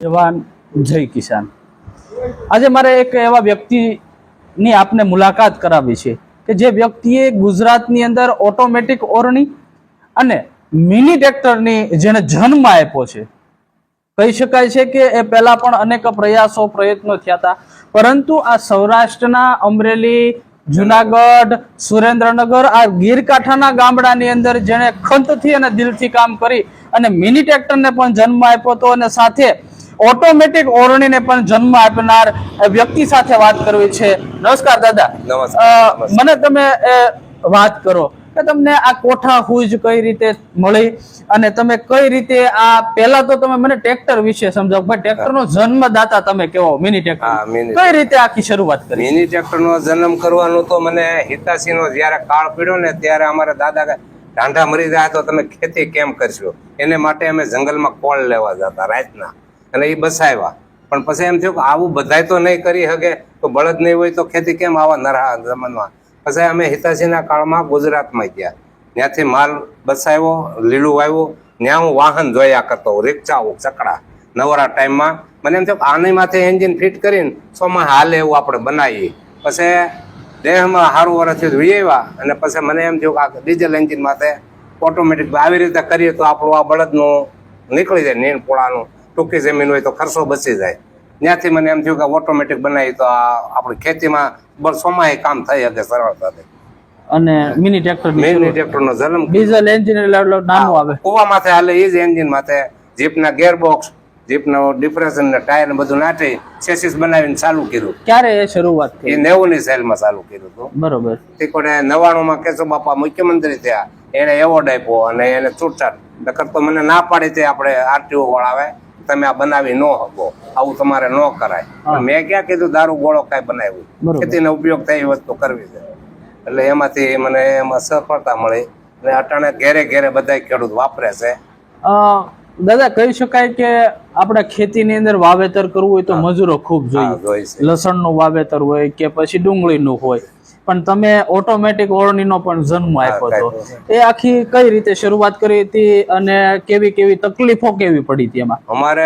જવાન જય કિસાન। આજે મારે એક એવા વ્યક્તિની આપને મુલાકાત કરાવી છે કે જે વ્યક્તિએ ગુજરાતની અંદર ઓટોમેટિક ઓરણી અને મિની ટ્રેક્ટરની જેને જન્મ આપ્યો છે। કહી શકાય છે કે એ પહેલા પણ અનેક પ્રયત્નો થયા હતા, પરંતુ આ સૌરાષ્ટ્રના અમરેલી, જુનાગઢ, સુરેન્દ્રનગર આ ગીરકાંઠાના ગામડાની અંદર જેણે ખંતથી અને દિલથી કામ કરી અને મિની ટ્રેક્ટરને પણ જન્મ આપ્યો હતો અને સાથે ઓટોમેટિક ઓરણીને પણ જન્મ આપનાર વ્યક્તિ સાથે વાત કરવી છે। નમસ્કાર દાદા। નમસ્કાર। મને તમે વાત કરો કે તમને આ કોઠા હુજ કઈ રીતે મળી અને તમે કઈ રીતે આ પહેલા તો તમે મને ટ્રેક્ટર વિશે સમજાવો ભાઈ, ટ્રેક્ટરનો જન્મદાતા તમે કેવો મિની ટ્રેક્ટર કઈ રીતે આખી શરૂઆત કરી? મિની ટ્રેક્ટરનો જન્મ કરવાનો તો મને હિતાસીનો જ્યારે કાળ પડ્યો ને ત્યારે અમારા દાદા ઢાંઢા મરી જાય તો તમે ખેતી કેમ કરશો, એને માટે અમે જંગલમાં કોળ લેવા જતા રાતના અને એ બસાવ્યા। પણ પછી એમ થયું કે આવું બધાય તો નહીં કરી શકે, તો બળદ નહીં હોય તો ખેતી કેમ આવા નરહા જમાનમાં। પછી અમે હિતાસીના કાળમાં ગુજરાતમાં ગયા, ત્યાંથી માલ બસાવ્યો, લીલું વાવ્યું, ત્યાં હું વાહન જોયા કરતો, રિક્ષાઓ, ચકડા નવરા ટાઈમમાં મને એમ થયું આની માથે એન્જિન ફિટ કરીને સોમાં હાલે એવું આપણે બનાવીએ। પછી દેહમાં સારું વર્ષથી વિયેવા અને પછી મને એમ થયું કે આ ડીઝલ એન્જિન માથે ઓટોમેટિક આવી રીતે કરીએ તો આપણું આ બળદનું નીકળી જાય, નીણ પોળાનું, ટૂંકી જમીન હોય તો ખર્ચો બચી જાય। ત્યાંથી મને એમ થયું કે ઓટોમેટિક બનાવી તો આપણી ખેતીમાં વર્ષોમાં એ કામ થઈ શકે સરળતાથી। અને મિની ટ્રેક્ટરનો જન્મ ડીઝલ એન્જિન નાનું આવે, કુવા માથે હાલે એ જ એન્જિન માથે જીપના ગેરબોક્સ, જીપનો ડિફ્રેશન ને ટાયર બધું નાખી ચેસીસ બનાવીને ચાલુ કર્યું। ક્યારે એ શરૂઆત થઈ? એ 90 ની સાલમાં ચાલુ કર્યું હતું। બરોબર। તે કોને 99 માં કેશુબાપા મુખ્યમંત્રી થયા, એને એવોર્ડ આપ્યો અને એને છૂટછાટ નકર તો મને ના પાડી તે આપણે આરટીઓ વાળાવે તમે આ બનાવી ન શકો, આવું તમારે ન કરાય। મેં ક્યાં કીધું દારૂ ગોળો કઈ બનાવ્યું, ખેતીનો ઉપયોગ થાય એ વસ્તુ કરવી છે। એટલે એમાંથી મને એમાં સફળતા મળી અને અટાણે ઘેરે ઘેરે બધા ખેડૂત વાપરે છે। દાદા કહી શકાય કે આપણે ખેતીની અંદર વાવેતર કરવું હોય તો મજૂરો ખૂબ જોઈએ, લસણનું વાવેતર હોય કે પછી ડુંગળીનું હોય, પણ તમે ઓટોમેટિક ઓરણીનો પણ જન્મ આપ્યો હતો, એ આખી કઈ રીતે શરૂઆત કરી હતી અને કેવી કેવી તકલીફો કેવી પડી હતી એમાં? અમારે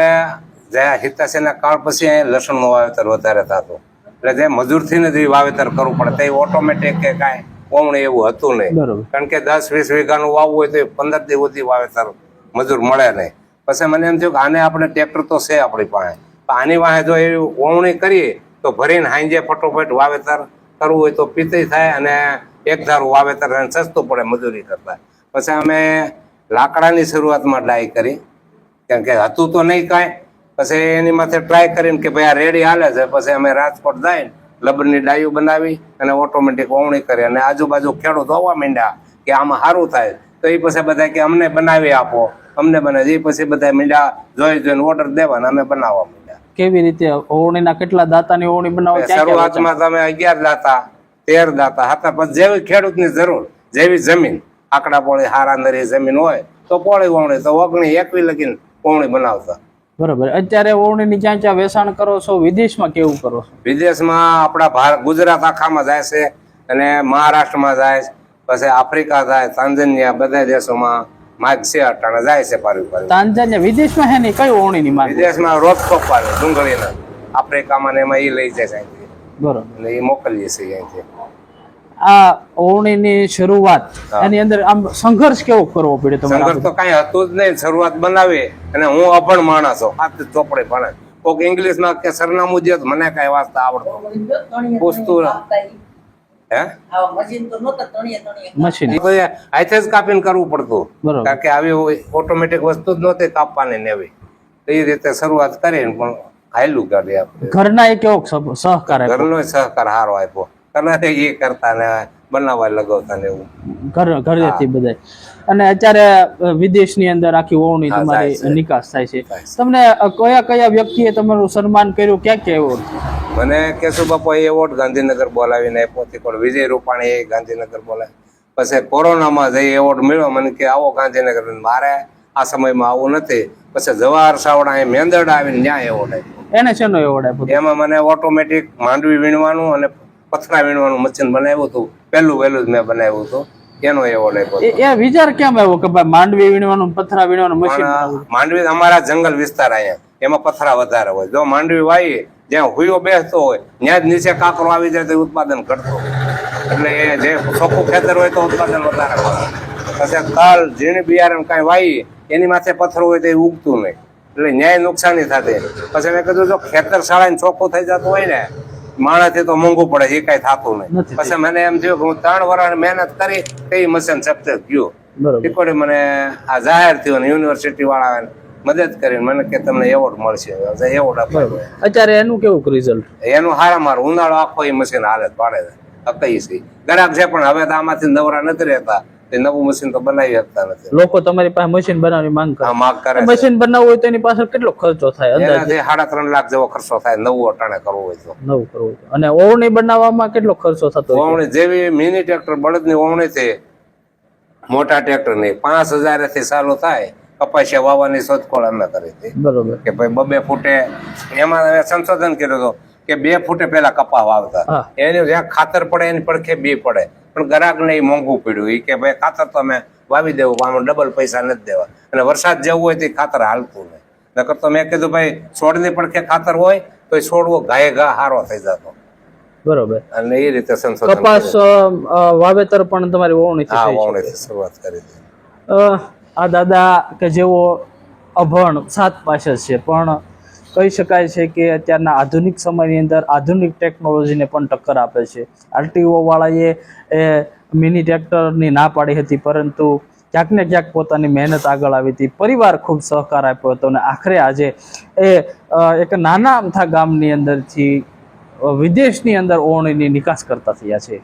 જે હિતાસીના કાળ પછી લસણનું વાવેતર વધારે થતું, એટલે જે મજૂરથી જ વાવેતર કરવું પડે, તે ઓટોમેટિક કે કાંઈ કોમણી એવું હતું નહીં, કારણ કે 10-20 વીઘાનું વાવવું હોય તો 15 દિવસ સુધી વાવેતર મજૂર મળે નહીં। પછી મને એમ થયું કે આને આપણે ટ્રેક્ટર તો છે આપણી પાસે, આની વાહે જો એવી ઓવણી કરીએ તો ભરીને હાંજે ફટોફટ વાવેતર કરવું હોય તો પીતી થાય અને એક ધારું વાવેતર સસ્તું પડે મજૂરી કરતા। પછી અમે લાકડાની શરૂઆતમાં ટ્રાય કરી, કારણ કે હતું તો નહીં કાંઈ, પછી એની માથે ટ્રાય કરીને કે ભાઈ આ રેડી હાલે છે। પછી અમે રાજકોટ જઈને લબરની ડાયું બનાવી અને ઓટોમેટિક ઓવણી કરી અને આજુબાજુ ખેડૂત હોવા માંડ્યા કે આમાં સારું થાય, તો એ પછી બધા કે અમને બનાવી આપો, અમને બનાવી, એ પછી બધા મીંડા જોઈને ઓર્ડર દેવાના, અમે બનાવવા માંડ્યા। કેવી રીતે ઓવણીના કેટલા દાતાની ઓવણી બનાવો? શરૂઆતમાં તમે 11 દાતા 13 દાતા હતા, પછી જેવી ખેડૂતની જરૂર, જેવી જમીન, આકડા પોળી હારા નરી જમીન હોય તો પોળી ઓવણી, તો 19-21 લગીને ઓવણી બનાવતા। બરોબર। અત્યારે ઓવણીની ક્યાં ક્યાં વેચાણ કરો છો? વિદેશમાં કેવું કરો છો? વિદેશમાં આપણા ગુજરાત આખામાં જાય છે અને મહારાષ્ટ્રમાં જાય, પછી આફ્રિકા જાય, તાંઝાનિયા, બધા દેશોમાં માગ છે અટાણે જાય છે પારી પારી। તાંઝાનિયા વિદેશમાં હે ને કઈ ઓવણીની માગ? વિદેશમાં રોજકોપ પાડે ડુંગળીના, આફ્રિકામાં ને એમાં એ લઈ જાય છે, બરોબર, એટલે એ મોકલીએ છીએ અહીંથી। આ ઓવણીની શરૂઆત એની અંદર આમ સંઘર્ષ કેવો કરવો પડે તમારે? સંઘર્ષ તો કઈ હતું જ નહીં, શરૂઆત બનાવી અને હું અભણ માણસ છું, હાથ ચોપડે ભણે, કોઈક ઇંગ્લિશમાં કે સરનામું દે તો મને કઈ વાંચતા આવડતું પૂછતું મશીન હાથે જ કાપીને કરવું પડતું, કારણ કે આવી ઓટોમેટિક વસ્તુ જ નહોતી કાપવાની ને એવી, એ રીતે શરૂઆત કરીને પણ હાયલું કાઢી આપણે। ઘરના એ કેવો સહકાર? ઘરનો સહકાર સારો આપ્યો, ઘરના એ કરતા ને બનાવવા લગાવતા ને એવું ઘરેથી બધા। અને અત્યારે વિદેશની અંદર આખી ઓવણી તમારી નિકાસ થાય છે, તમને કયા કયા વ્યક્તિએ તમારું સન્માન કર્યું, ક્યાં ક્યાં એવોર્ડ? મને કેશુબાપા એવોર્ડ ગાંધીનગર બોલાવીને આપ્યો, વિજય રૂપાણી એ ગાંધીનગર બોલાવી, પછી કોરોનામાં જઈ એવોર્ડ મળ્યો મને કે આવો ગાંધીનગર, મારે આ સમયમાં આવું નથી, પછી જવાહર સાવડા એ મેંદરડા આવીને ત્યાં એવોર્ડ આપ્યો। એને શેનો એવોર્ડ આપ્યો? એમાં મને ઓટોમેટિક માંડવી વીણવાનું અને પથરા વીણવાનું મશીન બનાવ્યું હતું, પહેલું જ મેં બનાવ્યું હતું, એનો એવોર્ડ આપ્યો। એ વિચાર કેમ આવ્યો કે ભાઈ માંડવી વીણવાનું, પથરા વીણવાનું મશીન? માંડવી અમારા જંગલ વિસ્તાર, અહીંયા એમાં પથરા વધારે હોય. જો માંડવી વાવી જ્યાં હુયો બેસતો હોય ત્યાં જ નીચે કાંકરો આવી જાય તો ઉત્પાદન ઘટતો હોય. એટલે એ જે ચોખ્ખું ખેતર હોય તો ઉત્પાદન વધારે મળે. પછી તલ ઝીણી બિયારણ કાંઈ વાવી એની માથે પથ્થર હોય તો એ ઉગતું નહીં, એટલે ન્યાય નુકસાની થતી. પછી મેં કીધું જો ખેતર શાળાને ચોખ્ખું થઈ જતું હોય ને માણસથી તો મોંઘું પડે, એ કઈ થતું નહીં. નથી. પછી મને એમ થયું કે હું 3 વર્ષ મહેનત કરી તો એ મશીન સક્સેસ ગયું. બરોબર. ટીકોડી મને આ જાહેર થયું ને યુનિવર્સિટી વાળા મદદ કરીને મને કે તમને એવોર્ડ મળશે. એવોર્ડ આપ્યો. અત્યારે એનું કેવું રિઝલ્ટ? એનું હારામારું ઉનાળો આખો એ મશીન હાલે પાડે અકઈ છે. ગ્રાહક છે પણ હવે તો આમાંથી નવરા નથી રહેતા, તે નવું મશીન તો બનાવી શકતા નથી. લોકો તમારી પાસે મશીન બનાવવાની માંગ કરે. આ માગ કરે છે. મશીન બનાવવું હોય તો એની પાછળ કેટલો ખર્ચો થાય અંદાજે? એનાથી 3.5 લાખ જેવો ખર્ચો થાય નવું અટાણે કરવું હોય તો. નવું કરવું હોય. અને ઓવણી બનાવવામાં કેટલો ખર્ચો થતો હોય? ઓવણી જેવી મિની ટ્રેક્ટર બળદની ઓવણી છે, મોટા ટ્રેક્ટર ની 5000 થી ચાલુ થાય. કપાસિયા વાવવાની શોધખોળ અમે કરી હતી બરોબર. કે ભાઈ 2 ફૂટે, એમાં અમે સંશોધન કર્યું હતું કે 2 ફૂટે પેલા કપા વાવતા. હા. એની જ્યાં ખાતર પડે એની પડખે 2 પડે, પણ ગ્રાહકને એ મોંઘું પડ્યું. એ કે ભાઈ ખાતર તો અમે વાવી દેવું, આમાં ડબલ પૈસા નથી દેવા, અને વરસાદ જેવું હોય તો ખાતર હાલતું નહીં. નકર તો મેં કીધું ભાઈ છોડની પડખે ખાતર હોય તો એ છોડવો ગાયે ઘા હારો થઈ જતો. બરોબર. અને એ રીતે સંશોધન કપાસ વાવેતર પણ તમારી ઓવણીથી હા થઈ છે. વાવણીથી શરૂઆત કરી હતી. આ દાદા કે જેઓ અભણ 7 પાસે છે, પણ કહી શકાય છે કે અત્યારના આધુનિક સમયની અંદર આધુનિક ટેકનોલોજીને પણ ટક્કર આપે છે. આરટીઓ વાળાએ મિની ટ્રેક્ટરની ના પાડી હતી, પરંતુ ક્યાંક ને ક્યાંક પોતાની મહેનત આગળ આવી હતી, પરિવાર ખૂબ સહકાર આપ્યો હતો, અને આખરે આજે એક નાના અમથા ગામની અંદરથી વિદેશની અંદર ઓવણીની નિકાસ કરતા થયા છે.